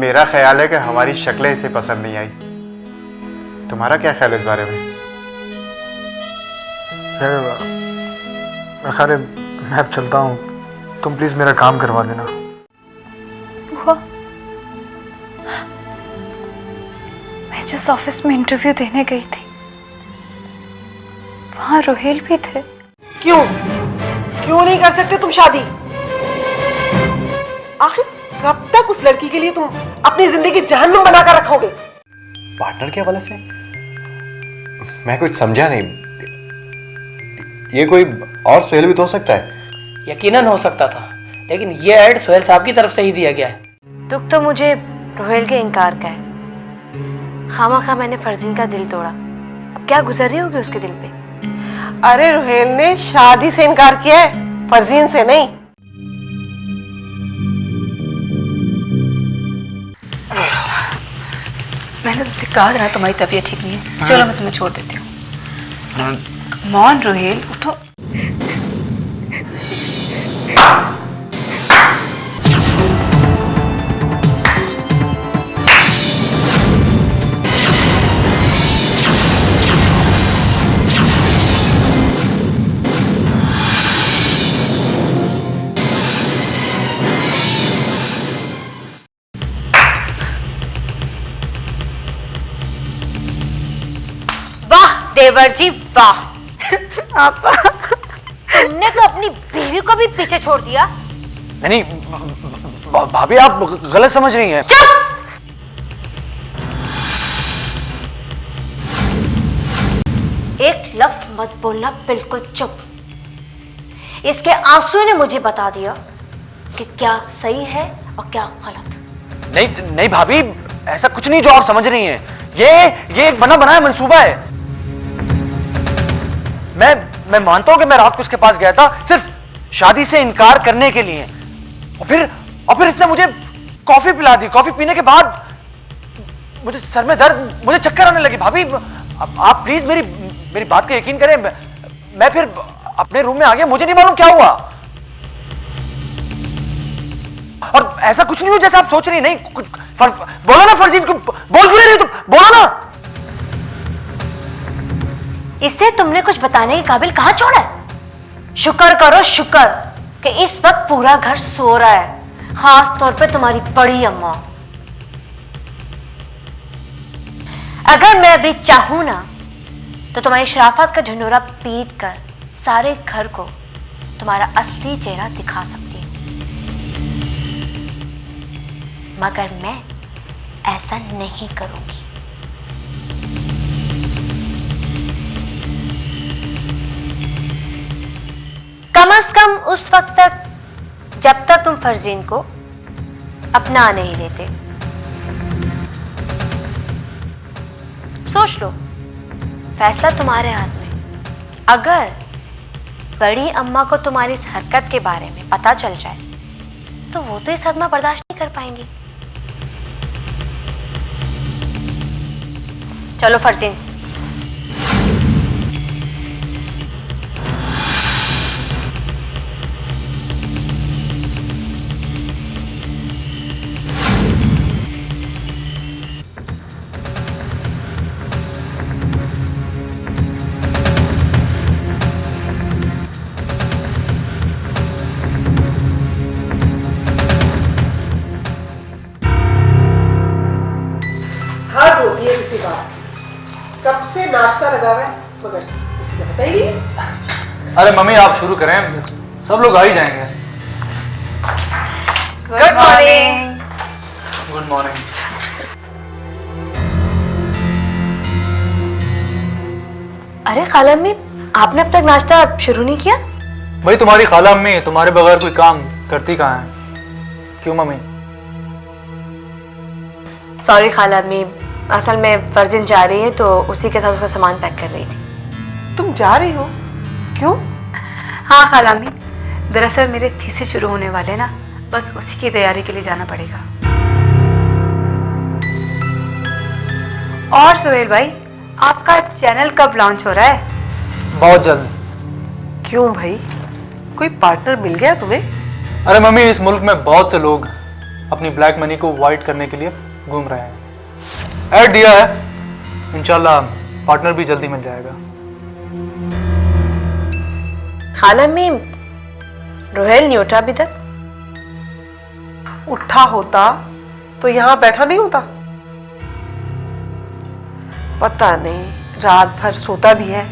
मेरा ख्याल है कि हमारी शक्लें इसे पसंद नहीं आई। तुम्हारा क्या ख्याल है इस बारे में? खैर मैं अब चलता हूँ, तुम प्लीज मेरा काम करवा देना। मैं जिस ऑफिस में इंटरव्यू देने गई थी वहां रोहेल भी थे। क्यों नहीं कर सकते तुम शादी? आखिर कब तक उस लड़की के लिए तुम अपनी जिंदगी जहन्नुम बनाकर रखोगे? पार्टनर के हवाले से मैं कुछ समझा नहीं। ये कोई और सोहेल भी तो हो सकता है। यकीनन हो सकता था, लेकिन ये ऐड सोहेल साहब की तरफ से ही दिया गया है। दुख तो मुझे रोहेल के इनकार का है। खामा मैंने फरजीन का दिल तोड़ा। अब क्या गुजर रही होगी उसके दिल पे। अरे रोहेल ने शादी से इनकार किया है, फरजीन से नहीं। मैंने तुमसे कहा था ना तुम्हारी तबीयत ठीक नहीं है। चलो मैं तुम्हें छोड़ देती हूँ। मौन रोहेल उठो। देवर जी वाह। तुमने तो अपनी बीवी को भी पीछे छोड़ दिया। नहीं भाभी, आप गलत समझ रही हैं। चुप! एक लफ्ज मत बोलना, बिल्कुल चुप। इसके आंसू ने मुझे बता दिया कि क्या सही है और क्या गलत। नहीं भाभी, ऐसा कुछ नहीं जो आप समझ रही हैं। ये एक बना बनाया मंसूबा है। मैं मानता हूं कि मैं रात को उसके पास गया था सिर्फ शादी से इनकार करने के लिए, और फिर इसने मुझे कॉफी पिला दी। कॉफी पीने के बाद मुझे सर में दर्द, मुझे चक्कर आने लगी। भाभी आप प्लीज मेरी बात का यकीन करें। मैं फिर अपने रूम में आ गया, मुझे नहीं मालूम क्या हुआ। और ऐसा कुछ नहीं हुआ जैसा आप सोच रही। नहीं बोला ना फरजीन को, बोल क्यों रही हो तुम? बोला ना। इससे तुमने कुछ बताने के काबिल कहां छोड़ा है? शुक्र करो शुक्र कि इस वक्त पूरा घर सो रहा है, खास तौर पे तुम्हारी बड़ी अम्मा। अगर मैं अभी चाहूं ना तो तुम्हारी शराफत का ढिंढोरा पीट कर सारे घर को तुम्हारा असली चेहरा दिखा सकती हूं, मगर मैं ऐसा नहीं करूंगी। कम से कम उस वक्त तक जब तक तुम फरजीन को अपना नहीं लेते। सोच लो, फैसला तुम्हारे हाथ में। अगर बड़ी अम्मा को तुम्हारी इस हरकत के बारे में पता चल जाए तो वो तो ये सदमा बर्दाश्त नहीं कर पाएंगी। चलो फरजीन। किसी बात कब से नाश्ता लगा हुआ है मगर किसी को पता ही नहीं। अरे मम्मी आप शुरू करें, सब लोग आ ही जाएंगे। Good morning. Good morning. अरे खाला अम्मी, आपने अब तक नाश्ता शुरू नहीं किया? भाई तुम्हारी खाला अम्मी तुम्हारे बगैर कोई काम करती कहाँ है? क्यों मम्मी? सॉरी खाला अम्मी, असल में फरजीन जा रही है तो उसी के साथ उसका सामान पैक कर रही थी। तुम जा रही हो? क्यों? हाँ खाला अम्मी, दरअसल मेरे थीसिस शुरू होने वाले ना, बस उसी की तैयारी के लिए जाना पड़ेगा। और सोहेल भाई, आपका चैनल कब लॉन्च हो रहा है? बहुत जल्द। क्यों भाई, कोई पार्टनर मिल गया तुम्हें? अरे मम्मी, इस मुल्क में बहुत से लोग अपनी ब्लैक मनी को वाइट करने के लिए घूम रहे हैं। ऐड दिया है, इंशाल्लाह पार्टनर भी जल्दी मिल जाएगा। खाला में रोहेल नहीं उठा अभी तक? उठा होता तो यहाँ बैठा नहीं होता। पता नहीं रात भर सोता भी है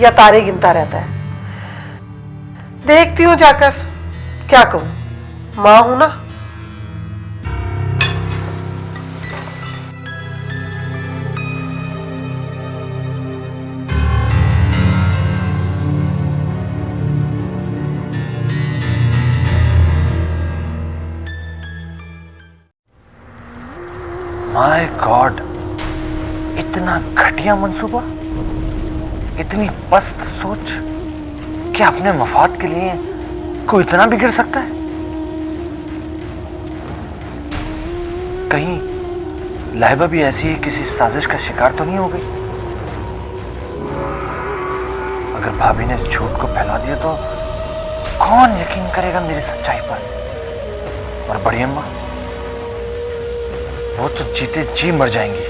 या तारे गिनता रहता है। देखती हूँ जाकर, क्या कहूँ, माँ हूं ना। माय गॉड, इतना घटिया मंसूबा, इतनी पस्त सोच, क्या अपने मफाद के लिए कोई इतना बिगड़ सकता है? कहीं लाइबा भी ऐसी ही किसी साजिश का शिकार तो नहीं हो गई? अगर भाभी ने झूठ को फैला दिया तो कौन यकीन करेगा मेरी सच्चाई पर? और बड़ी अम्मा, वो तो जीते जी मर जाएंगी।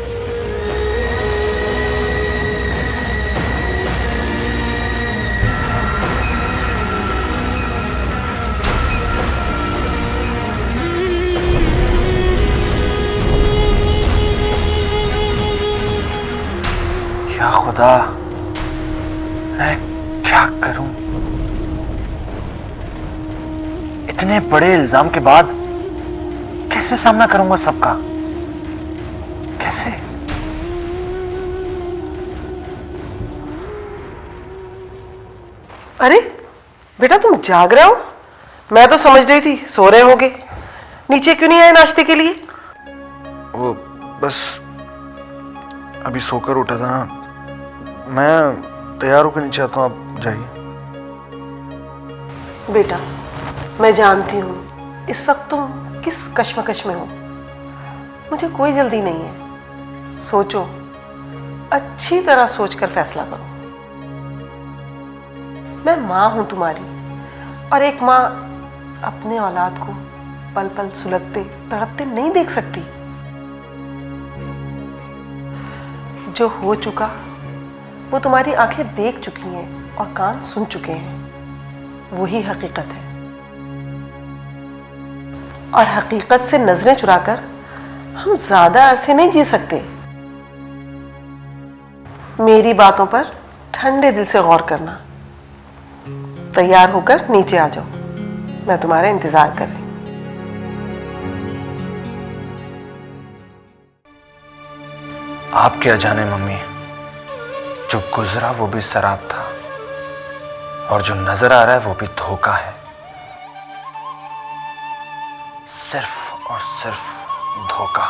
या खुदा, मैं क्या करूं? इतने बड़े इल्जाम के बाद कैसे सामना करूंगा सबका? कैसे? अरे बेटा, तुम जाग रहे हो? मैं तो समझ रही थी सो रहे होगे। नीचे क्यों नहीं आए नाश्ते के लिए? वो बस अभी सोकर उठा था ना। मैं तैयार होकर नीचे आता हूँ, आप जाइए। बेटा, मैं जानती हूँ इस वक्त तुम किस कश्मकश में हो। मुझे कोई जल्दी नहीं है। सोचो, अच्छी तरह सोचकर फैसला करो। मैं माँ हूं तुम्हारी, और एक माँ अपने औलाद को पल पल सुलगते तड़पते नहीं देख सकती। जो हो चुका वो तुम्हारी आंखें देख चुकी हैं और कान सुन चुके हैं। वही हकीकत है, और हकीकत से नजरें चुराकर हम ज्यादा अरसे नहीं जी सकते। मेरी बातों पर ठंडे दिल से गौर करना। तैयार होकर नीचे आ जाओ, मैं तुम्हारा इंतजार कर रही हूं। आप क्या जाने मम्मी, जो गुजरा वो भी शराब था, और जो नजर आ रहा है वो भी धोखा है। सिर्फ और सिर्फ धोखा।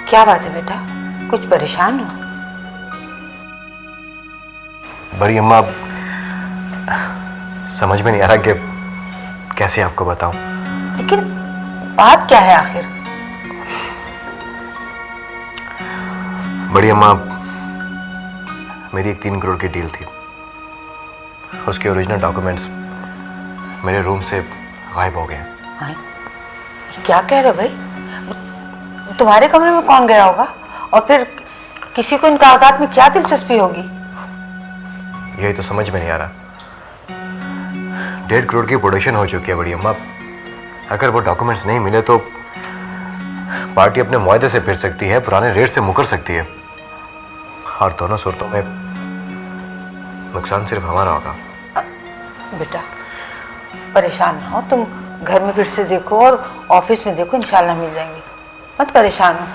क्या बात है बेटा, कुछ परेशान हो? बड़ी अम्मा, समझ में नहीं आ रहा कि कैसे आपको बताऊं। लेकिन बात क्या है आखिर? बड़ी अम्मा, मेरी एक 3 करोड़ की डील थी। उसके ओरिजिनल डॉक्यूमेंट्स मेरे रूम से गायब हो गए। हाँ? क्या कह रहे हो भाई? तुम्हारे कमरे में कौन गया होगा? और फिर किसी को इन कागजात में क्या दिलचस्पी होगी? यही तो समझ में नहीं आ रहा। 1.5 करोड़ की प्रोडक्शन हो चुकी है बड़ी अम्मा। अगर वो डॉक्यूमेंट्स नहीं मिले तो पार्टी अपने मुआहदे से फिर सकती है, पुराने रेट से मुकर सकती है, और दोनों सूरतों में नुकसान सिर्फ हमारा होगा। बेटा परेशान ना हो, तुम घर में फिर से देखो और ऑफिस में देखो, इंशाल्लाह मिल जाएंगे। मत परेशान हो।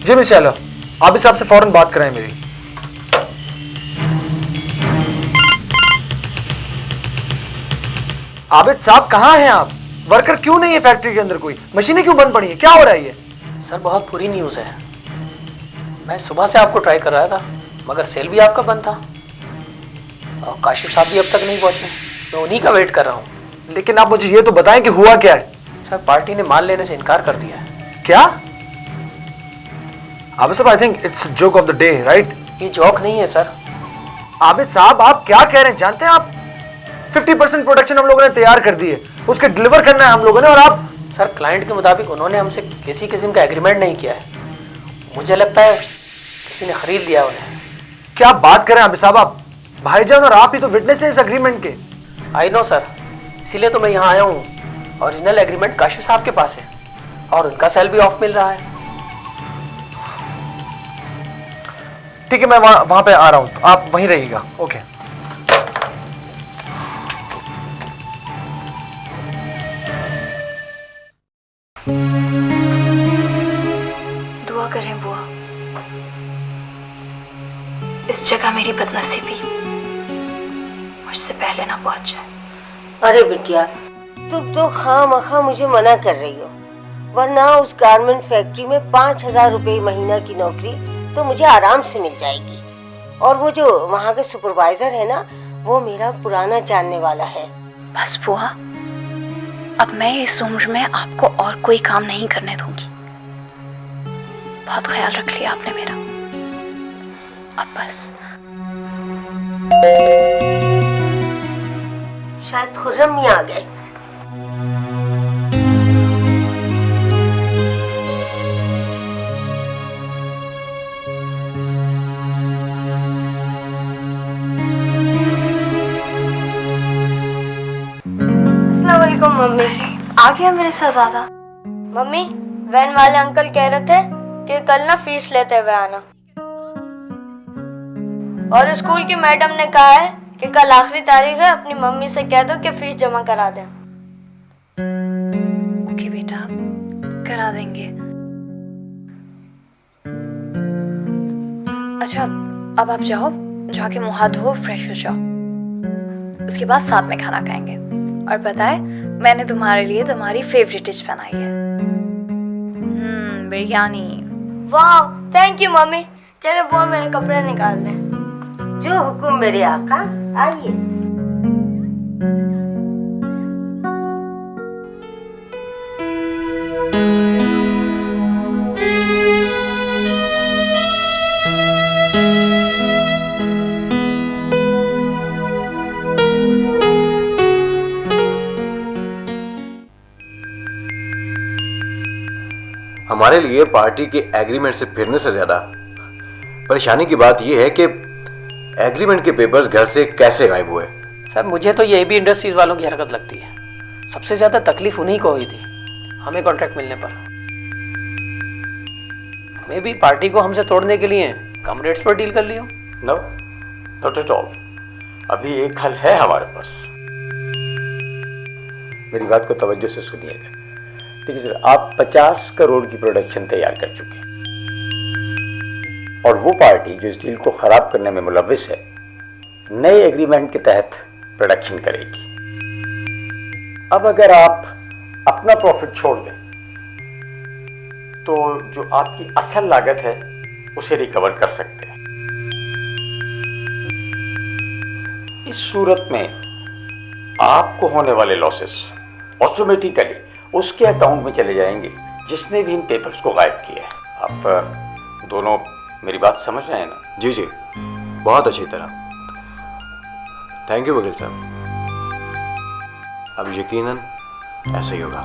जी मिस शैला, आप इस आपसे फौरन बात कराएं मेरी। आबिद साहब कहाँ हैं आप? वर्कर क्यों नहीं है फैक्ट्री के अंदर? कोई मशीनें क्यों बंद पड़ी हैं? क्या हो रहा है ये? सर बहुत बुरी न्यूज़ है। मैं सुबह से आपको ट्राई कर रहा था मगर सेल भी आपका बंद था और काशिफ साहब भी अब तक नहीं पहुंचे। मैं उन्हीं का वेट कर रहा हूँ। लेकिन आप मुझे ये तो बताएं कि हुआ क्या है? सर पार्टी ने माल लेने से इनकार कर दिया है। क्या? आबिद साहब, I think it's joke of the day, right? ये जॉक नहीं है सर। आबिद साहब आप क्या कह रहे हैं? जानते हैं आप 50% प्रोडक्शन हम लोगों ने तैयार कर दी है, उसके डिलीवर करना है हम लोगों ने, और आप? सर क्लाइंट के मुताबिक उन्होंने हमसे किसी किस्म का एग्रीमेंट नहीं किया है। मुझे लगता है किसी ने खरीद लिया उन्हें। क्या बात करें आबिद साहब, आप भाईजान और आप ही तो विटनेस है इस एग्रीमेंट के। आई नो सर, इसीलिए तो मैं यहाँ आया हूँ। ओरिजिनल एग्रीमेंट काशिफ साहब के पास है और उनका सेल भी ऑफ मिल रहा है। ठीक है, मैं वहां पे आ रहा हूँ, आप वहीं रहिएगा। ओके। दुआ करें बुआ, इस जगह मेरी बदनसीबी मुझसे पहले ना पहुंच जाए। अरे बिटिया, तुम तो खामखा मुझे मना कर रही हो, वरना उस गारमेंट फैक्ट्री में 5,000 रुपए महीना की नौकरी तो मुझे आराम से मिल जाएगी। और वो जो वहाँ के सुपरवाइजर है ना, वो मेरा पुराना जानने वाला है। बस बुआ, अब मैं इस उम्र में आपको और कोई काम नहीं करने दूंगी। बहुत ख्याल रख लिया आपने मेरा, अब बस। शायद खुर्रम ही आ गए। अस्सलामुअलैकुम मम्मी। आ गया मेरे शहजादा। मम्मी, वैन वाले अंकल कह रहे थे कि कल ना फीस लेते हुए आना, और स्कूल की मैडम ने कहा है कि कल आखिरी तारीख है, अपनी मम्मी से कह दो कि फीस जमा करा दें। ओके बेटा, करा देंगे। अच्छा, अब आप जाओ, जाके मुंह हाथ धो, फ्रेश हो जाओ। उसके बाद साथ में खाना खाएंगे। और पता है, मैंने तुम्हारे लिए तुम्हारी फेवरेट डिश बनाई है, बिरयानी। वाह, थैंक यू मम्मी। चलो बुआ मेरे कपड़े निकाल दें। जो हुक्म मेरे आका, आइए। हमारे लिए पार्टी के एग्रीमेंट से फिरने से ज्यादा परेशानी की बात यह है कि एग्रीमेंट के पेपर्स घर से कैसे गायब हुए। सर मुझे तो ये भी इंडस्ट्रीज वालों की हरकत लगती है। सबसे ज्यादा तकलीफ उन्हीं को हुई थी हमें कॉन्ट्रैक्ट मिलने पर। मैं भी पार्टी को हमसे तोड़ने के लिए कम रेट्स पर डील कर लिया। No, not at all. अभी एक हल है हमारे पास। मेरी बात को तवज्जो से सुनिएगा। देखिए सर, आप 50 करोड़ की प्रोडक्शन तैयार कर चुके हैं और वो पार्टी जो इस डील को खराब करने में मुलव्विस है, नए एग्रीमेंट के तहत प्रोडक्शन करेगी। अब अगर आप अपना प्रॉफिट छोड़ दें तो जो आपकी असल लागत है उसे रिकवर कर सकते हैं। इस सूरत में आपको होने वाले लॉसेस ऑटोमेटिकली उसके अकाउंट में चले जाएंगे जिसने भी इन पेपर्स को गायब किया है। आप दोनों मेरी बात समझ रहे हैं ना? जी जी, बहुत अच्छी तरह। थैंक यू वकील साहब। अब यकीनन ऐसा ही होगा।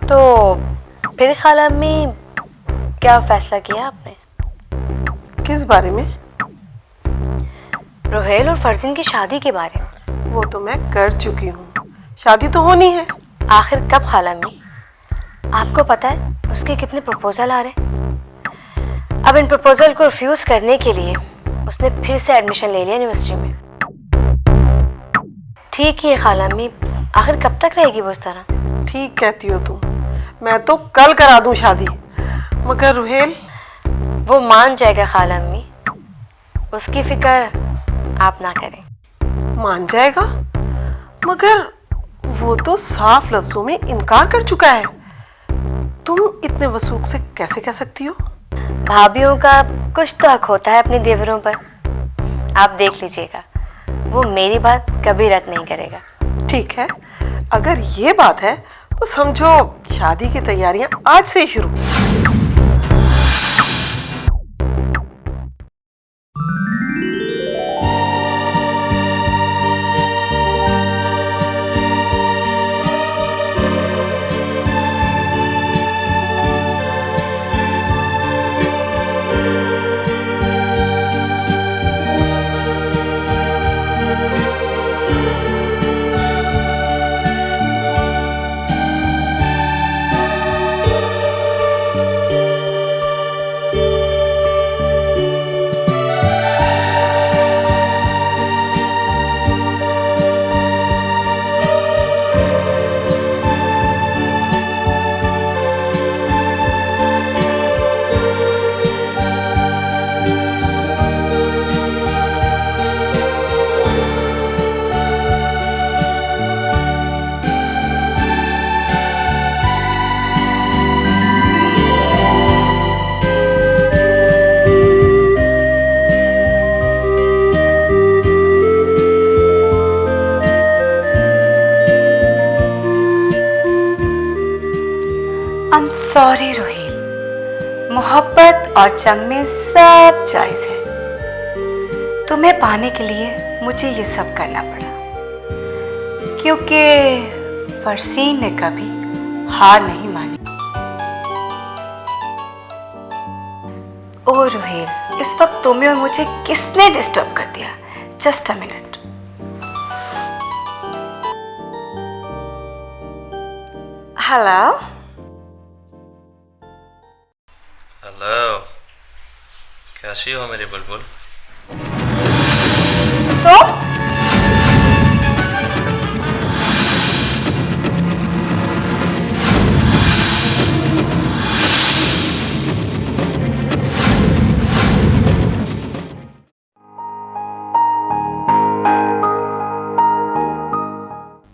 तो फिर खाला में क्या फैसला किया आपने? किस बारे में? रोहेल और फरजीन की शादी के बारे में। वो तो मैं कर चुकी हूँ, शादी तो होनी है। आखिर कब खाला में? आपको पता है उसके कितने प्रपोजल आ रहे? अब इन प्रपोजल को रिफ्यूज करने के लिए उसने फिर से एडमिशन ले लिया यूनिवर्सिटी में। ठीक है खाला अम्मी, आखिर कब तक रहेगी वो इस तरह? ठीक कहती हो तुम, मैं तो कल करा दूं शादी, मगर रुहेल वो मान जाएगा खाला अम्मी, उसकी फिक्र आप ना करें। मान जाएगा, मगर वो तो साफ लफ्जों में इनकार कर चुका है। तुम इतने वसूख से कैसे कह सकती हो? भाभीयों का कुछ तो हक होता है अपने देवरों पर। आप देख लीजिएगा, वो मेरी बात कभी रद्द नहीं करेगा। ठीक है, अगर ये बात है तो समझो शादी की तैयारियां आज से ही शुरू। आई एम सॉरी रोहिल, मोहब्बत और जंग में सब जायज है। तुम्हें पाने के लिए मुझे ये सब करना पड़ा, क्योंकि फरसीन ने कभी हार नहीं मानी। ओ रोहिल, इस वक्त तुम्हें और मुझे किसने डिस्टर्ब कर दिया? Just a minute. Hello hello, कैसी हो मेरी बुलबुल? तो